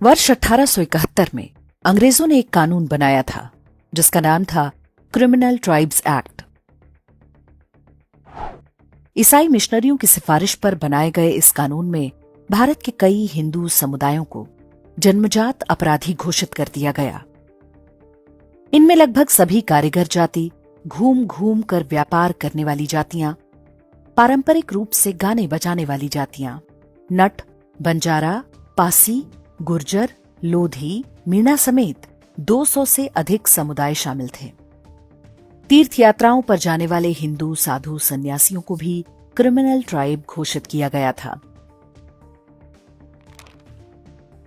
वर्ष 1871 में अंग्रेजों ने एक कानून बनाया था जिसका नाम था क्रिमिनल ट्राइब्स एक्ट। ईसाई मिशनरियों की सिफारिश पर बनाए गए इस कानून में भारत के कई हिंदू समुदायों को जन्मजात अपराधी घोषित कर दिया गया। इनमें लगभग सभी कारीगर जाति, घूम घूम कर व्यापार करने वाली जातियां, पारंपरिक रूप से गाने बजाने वाली जातियां, नट, बंजारा, पासी, गुर्जर, लोधी, मीणा समेत 200 से अधिक समुदाय शामिल थे। तीर्थ यात्राओं पर जाने वाले हिंदू साधु सन्यासियों को भी क्रिमिनल ट्राइब घोषित किया गया था।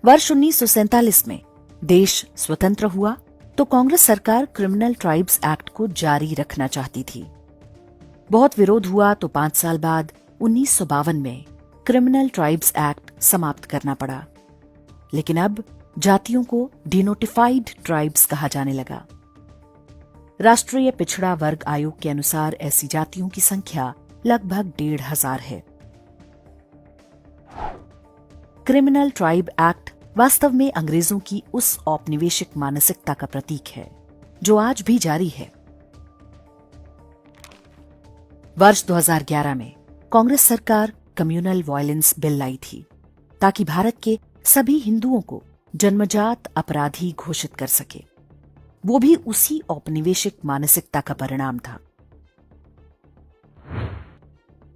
वर्ष 1947 में देश स्वतंत्र हुआ तो कांग्रेस सरकार क्रिमिनल ट्राइब्स एक्ट को जारी रखना चाहती थी। बहुत विरोध हुआ तो 5 साल बाद 1952 में क्रिमिनल ट्राइब्स एक्ट समाप्त करना पड़ा। लेकिन अब जातियों को डिनोटिफाइड ट्राइब्स कहा जाने लगा। राष्ट्रीय पिछड़ा वर्ग आयोग के अनुसार ऐसी जातियों की संख्या लगभग 1,500 है। क्रिमिनल ट्राइब एक्ट वास्तव में अंग्रेजों की उस औपनिवेशिक मानसिकता का प्रतीक है जो आज भी जारी है। वर्ष 2011 में कांग्रेस सरकार कम्युनल वायलेंस बिल लाई थी ताकि भारत के सभी हिंदुओं को जन्मजात अपराधी घोषित कर सके। वो भी उसी औपनिवेशिक मानसिकता का परिणाम था।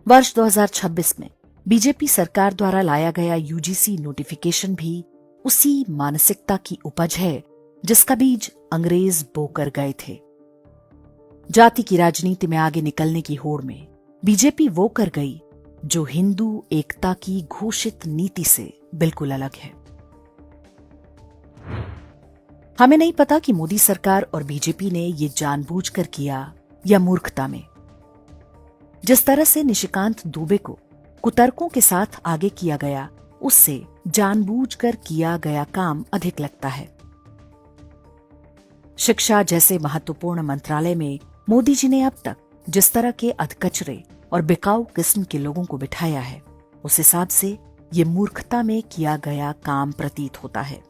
वर्ष 2026 में बीजेपी सरकार द्वारा लाया गया यूजीसी नोटिफिकेशन भी उसी मानसिकता की उपज है जिसका बीज अंग्रेज बोकर गए थे। जाति की राजनीति में आगे निकलने की होड़ में बीजेपी वो कर गई जो हिंदू एकता की घोषित नीति से बिल्कुल अलग है। हमें नहीं पता कि मोदी सरकार और बीजेपी ने ये जानबूझकर किया या मूर्खता में। जिस तरह से निशिकांत दुबे को कुतर्कों के साथ आगे किया गया, उससे जानबूझकर किया गया काम अधिक लगता है। शिक्षा जैसे महत्वपूर्ण मंत्रालय में मोदी जी ने अब तक जिस तरह के अधकचरे और बिकाऊ किस्म के लोगों को बिठाया है, उस हिसाब से ये मूर्खता में किया गया काम प्रतीत होता है।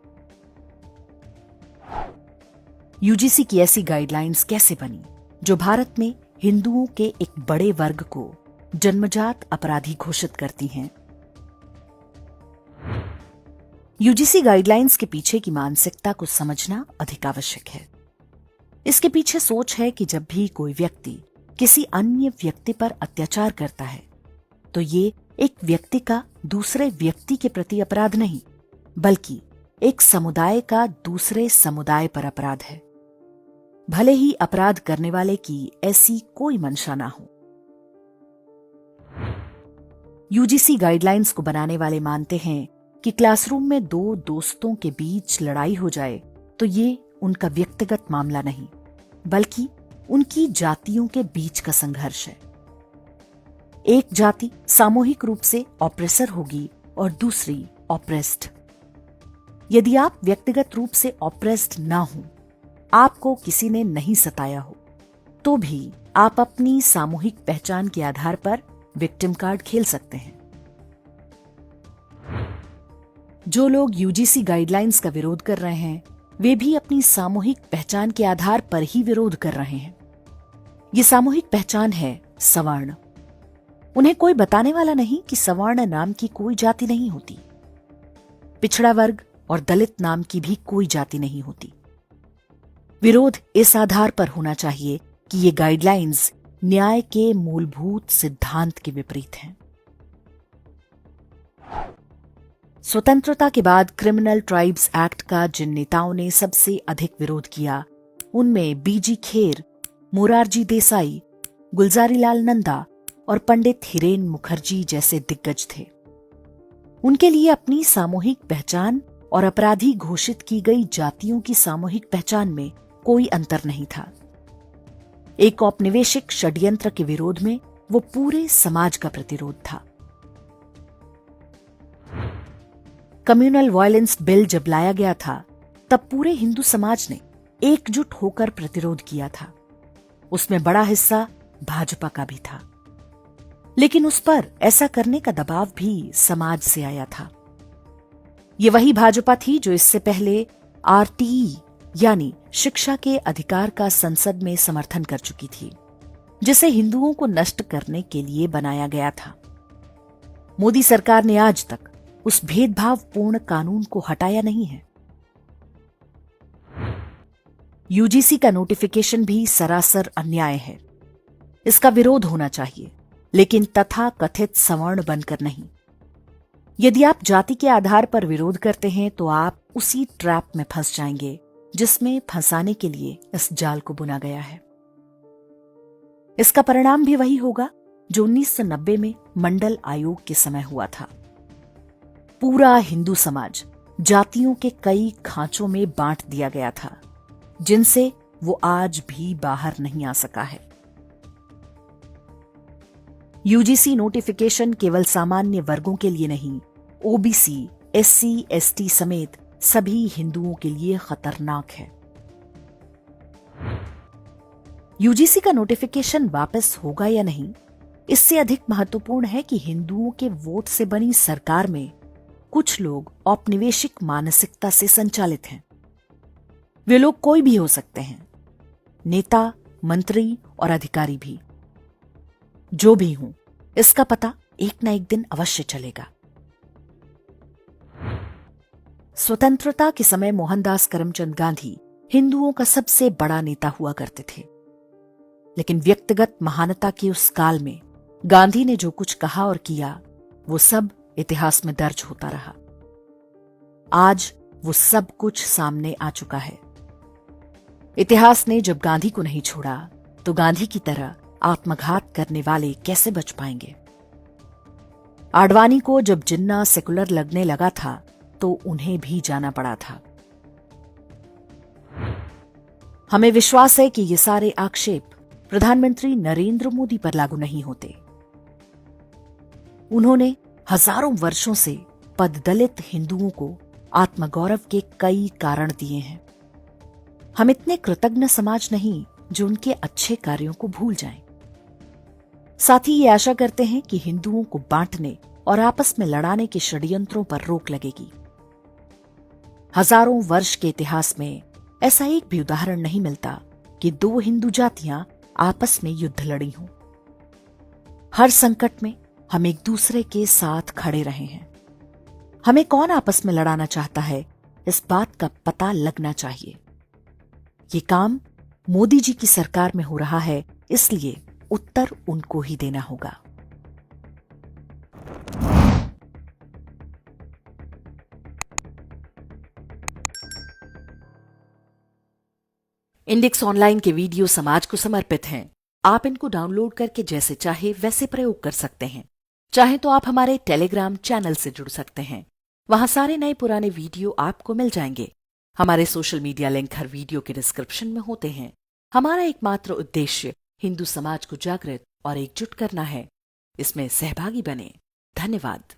यूजीसी की ऐसी गाइडलाइंस कैसे बनी जो भारत में हिंदुओं के एक बड़े वर्ग को जन्मजात अपराधी घोषित करती हैं? यूजीसी गाइडलाइंस के पीछे की मानसिकता को समझना अधिक आवश्यक है। इसके पीछे सोच है कि जब भी कोई व्यक्ति किसी अन्य व्यक्ति पर अत्याचार करता है तो ये एक व्यक्ति का दूसरे व्यक्ति के प्रति अपराध नहीं, बल्कि एक समुदाय का दूसरे समुदाय पर अपराध है, भले ही अपराध करने वाले की ऐसी कोई मंशा ना हो। यूजीसी गाइडलाइंस को बनाने वाले मानते हैं कि क्लासरूम में दो दोस्तों के बीच लड़ाई हो जाए तो ये उनका व्यक्तिगत मामला नहीं, बल्कि उनकी जातियों के बीच का संघर्ष है। एक जाति सामूहिक रूप से ऑप्रेसर होगी और दूसरी ऑप्रेस्ड। यदि आप व्यक्तिगत रूप से ऑप्रेस्ड ना हो, आपको किसी ने नहीं सताया हो, तो भी आप अपनी सामूहिक पहचान के आधार पर विक्टिम कार्ड खेल सकते हैं। जो लोग यूजीसी गाइडलाइंस का विरोध कर रहे हैं, वे भी अपनी सामूहिक पहचान के आधार पर ही विरोध कर रहे हैं। ये सामूहिक पहचान है सवर्ण। उन्हें कोई बताने वाला नहीं कि सवर्ण नाम की कोई जाति नहीं होती। पिछड़ा वर्ग और दलित नाम की भी कोई जाति नहीं होती। विरोध इस आधार पर होना चाहिए कि ये गाइडलाइंस न्याय के मूलभूत सिद्धांत के विपरीत हैं। स्वतंत्रता के बाद क्रिमिनल ट्राइब्स एक्ट का जिन नेताओं ने सबसे अधिक विरोध किया, उनमें बीजी खेर, मोरारजी देसाई, गुलजारीलाल नंदा और पंडित हिरेन मुखर्जी जैसे दिग्गज थे। उनके लिए अपनी सामूहिक पहचान और अपराधी घोषित की गई जातियों की सामूहिक पहचान में कोई अंतर नहीं था। एक औपनिवेशिक षड्यंत्र के विरोध में वो पूरे समाज का प्रतिरोध था। कम्युनल वायलेंस बिल जब लाया गया था, तब पूरे हिंदू समाज ने एकजुट होकर प्रतिरोध किया था। उसमें बड़ा हिस्सा भाजपा का भी था, लेकिन उस पर ऐसा करने का दबाव भी समाज से आया था। ये वही भाजपा थी जो इससे पहले आरटीई यानी शिक्षा के अधिकार का संसद में समर्थन कर चुकी थी, जिसे हिंदुओं को नष्ट करने के लिए बनाया गया था। मोदी सरकार ने आज तक उस भेदभावपूर्ण कानून को हटाया नहीं है। यूजीसी का नोटिफिकेशन भी सरासर अन्याय है। इसका विरोध होना चाहिए, लेकिन तथा कथित सवर्ण बनकर नहीं। यदि आप जाति के आधार पर विरोध करते हैं तो आप उसी ट्रैप में फंस जाएंगे जिसमें फंसाने के लिए इस जाल को बुना गया है। इसका परिणाम भी वही होगा जो 1990 में मंडल आयोग के समय हुआ था। पूरा हिंदू समाज जातियों के कई खांचों में बांट दिया गया था, जिनसे वो आज भी बाहर नहीं आ सका है। यूजीसी नोटिफिकेशन केवल सामान्य वर्गों के लिए नहीं, ओबीसी, एससी, एसटी समेत सभी हिंदुओं के लिए खतरनाक है। यूजीसी का नोटिफिकेशन वापस होगा या नहीं, इससे अधिक महत्वपूर्ण है कि हिंदुओं के वोट से बनी सरकार में कुछ लोग औपनिवेशिक मानसिकता से संचालित हैं। वे लोग कोई भी हो सकते हैं, नेता, मंत्री और अधिकारी भी। जो भी हूं, इसका पता एक न एक दिन अवश्य चलेगा। स्वतंत्रता के समय मोहनदास करमचंद गांधी हिंदुओं का सबसे बड़ा नेता हुआ करते थे, लेकिन व्यक्तिगत महानता के उस काल में गांधी ने जो कुछ कहा और किया, वो सब इतिहास में दर्ज होता रहा। आज वो सब कुछ सामने आ चुका है। इतिहास ने जब गांधी को नहीं छोड़ा, तो गांधी की तरह आत्मघात करने वाले कैसे बच पाएंगे? आडवाणी को जब जिन्ना सेकुलर लगने लगा था, तो उन्हें भी जाना पड़ा था। हमें विश्वास है कि ये सारे आक्षेप प्रधानमंत्री नरेंद्र मोदी पर लागू नहीं होते। उन्होंने हजारों वर्षों से पददलित हिंदुओं को आत्मगौरव के कई कारण दिए हैं। हम इतने कृतज्ञ समाज नहीं जो उनके अच्छे कार्यों को भूल जाएं। साथ ही ये आशा करते हैं कि हिंदुओं को बांटने और आपस में लड़ाने के षड्यंत्रों पर रोक लगेगी। हजारों वर्ष के इतिहास में ऐसा एक भी उदाहरण नहीं मिलता कि दो हिंदू जातियां आपस में युद्ध लड़ी हों। हर संकट में हम एक दूसरे के साथ खड़े रहे हैं। हमें कौन आपस में लड़ाना चाहता है, इस बात का पता लगना चाहिए। ये काम मोदी जी की सरकार में हो रहा है, इसलिए उत्तर उनको ही देना होगा। इंडेक्स ऑनलाइन के वीडियो समाज को समर्पित हैं। आप इनको डाउनलोड करके जैसे चाहे वैसे प्रयोग कर सकते हैं। चाहे तो आप हमारे टेलीग्राम चैनल से जुड़ सकते हैं। वहां सारे नए पुराने वीडियो आपको मिल जाएंगे। हमारे सोशल मीडिया लिंक हर वीडियो के डिस्क्रिप्शन में होते हैं। हमारा एकमात्र उद्देश्य हिंदू समाज को जागृत और एकजुट करना है। इसमें सहभागी बने। धन्यवाद।